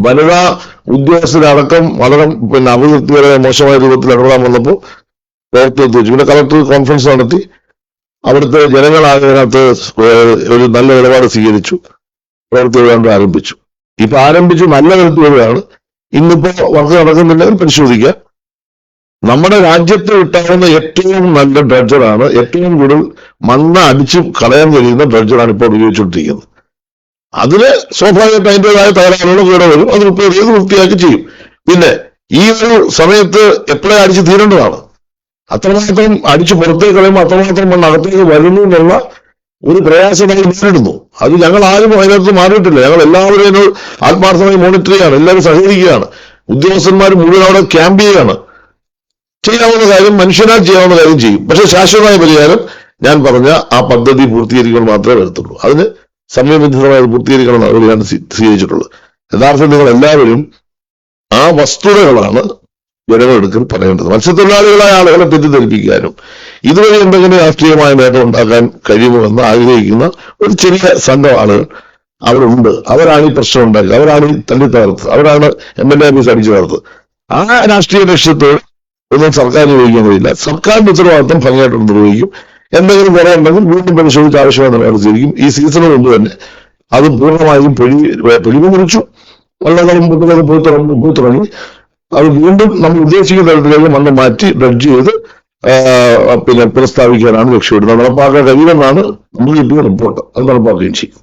വനിതാ ഉദ്യോഗസ്ഥരടക്കം വളരെ അപകീർത്തിപരമായ മോശമായ രൂപത്തിൽ ഇടപെടാൻ വന്നപ്പോൾ പ്രവർത്തനത്തിൽ വെച്ചു. പിന്നെ കളക്ടർ കോൺഫറൻസ് നടത്തി അവിടുത്തെ ജനങ്ങളാകതിനകത്ത് ഒരു നല്ല നിലപാട് സ്വീകരിച്ചു. പ്രവൃത്തി ഏതാണ്ട് ആരംഭിച്ചു. ഇപ്പൊ ആരംഭിച്ചു നല്ല തരത്തിലുള്ളതാണ്. ഇന്നിപ്പോ വർക്ക് നടക്കുന്നുണ്ടെങ്കിൽ പരിശോധിക്കാം. നമ്മുടെ രാജ്യത്ത് കിട്ടാവുന്ന ഏറ്റവും നല്ല ഡ്രഡ്ജറാണ്, ഏറ്റവും കൂടുതൽ മണ്ണ് അടിച്ചു കളയാൻ കഴിയുന്ന ഡ്രഡ്ജറാണ് ഇപ്പോൾ ഉപയോഗിച്ചുകൊണ്ടിരിക്കുന്നത്. അതിന് സ്വാഭാവികമായിട്ട് അതിൻ്റെതായ തകരാറുകൾ കൂടെ വരും. അത് റിപ്പയർ ചെയ്ത് വൃത്തിയാക്കി ചെയ്യും. പിന്നെ ഈ ഒരു സമയത്ത് എപ്പോഴേ അടിച്ച് തീരേണ്ടതാണ്. അത്രമാത്രം അടിച്ച് പുറത്തേക്ക് കളയുമ്പോൾ അത്രമാത്രം മണ്ണ് അകത്തേക്ക് വരുന്നു എന്നുള്ള ഒരു പ്രയാസമായി നേരിടുന്നു. അത് ഞങ്ങൾ ആരും അതിനകത്ത് മാറിയിട്ടില്ല. ഞങ്ങൾ എല്ലാവരും അതിനോട് ആത്മാർത്ഥമായി മോണിറ്റർ ചെയ്യാണ്, എല്ലാവരും സഹകരിക്കുകയാണ്. ഉദ്യോഗസ്ഥന്മാർ മുഴുവൻ അവിടെ ക്യാമ്പ് ചെയ്യുകയാണ്. ചെയ്യാവുന്ന കാര്യം മനുഷ്യനാൽ ചെയ്യാവുന്ന കാര്യം ചെയ്യും. പക്ഷെ ശാശ്വതമായ പരിഹാരം ഞാൻ പറഞ്ഞ ആ പദ്ധതി പൂർത്തീകരിക്കാൻ മാത്രമേ വരത്തുള്ളൂ. അതിന് സമയബന്ധിതമായി പൂർത്തീകരിക്കണം നടപടിയാണ് സ്വീകരിച്ചിട്ടുള്ളത്. യഥാർത്ഥത്തിൽ നിങ്ങൾ എല്ലാവരും ആ വസ്തുതകളാണ് ജനങ്ങളെടുക്കൽ പറയേണ്ടത്. മത്സ്യത്തൊഴിലാളികളായ ആളുകളെ തെറ്റിദ്ധരിപ്പിക്കാനും ഇതുവഴി എന്തെങ്കിലും രാഷ്ട്രീയമായ നേട്ടം ഉണ്ടാക്കാൻ കഴിയുമെന്ന് ആഗ്രഹിക്കുന്ന ഒരു ചെറിയ സംഘം ആളുകൾ അവരുണ്ട്. അവരാണ് ഈ പ്രശ്നം ഉണ്ടാക്കുക, അവരാണ് ഈ തല്ലിത്തകർത്ത്, അവരാണ് MLA ഓഫീസ് അടിച്ചു തകർത്തത്. ആ രാഷ്ട്രീയ ലക്ഷ്യത്തോട് ഒന്നും സർക്കാരിന് ഉപയോഗിക്കാൻ കഴിയില്ല. സർക്കാരിന്റെ ഉത്തരവാദിത്വം ഭംഗിയായിട്ട് നിർവഹിക്കും. എന്തെങ്കിലും കുറവുണ്ടെങ്കിൽ വീണ്ടും പരിശോധിച്ച് ആവശ്യമായ നിലപാട് സ്വീകരിക്കും. ഈ സീസണ് കൊണ്ട് തന്നെ അത് പൂർണ്ണമായും പൊലിവ് കുറിച്ചു. വെള്ളങ്ങളും പൂത്തിറങ്ങി അത് വീണ്ടും നമ്മൾ ഉദ്ദേശിക്കുന്ന തരത്തിലേക്ക് മണ്ണ് മാറ്റി ഡ്രഡ്ജ് ചെയ്ത് പ്രസ്താവിക്കാനാണ് ലക്ഷ്യമിടുന്നത്. നടപ്പാക്കാൻ കഴിയുമെന്നാണ് നമുക്ക് കിട്ടിയ റിപ്പോർട്ട്. അത് നടപ്പാക്കുകയും ചെയ്യും.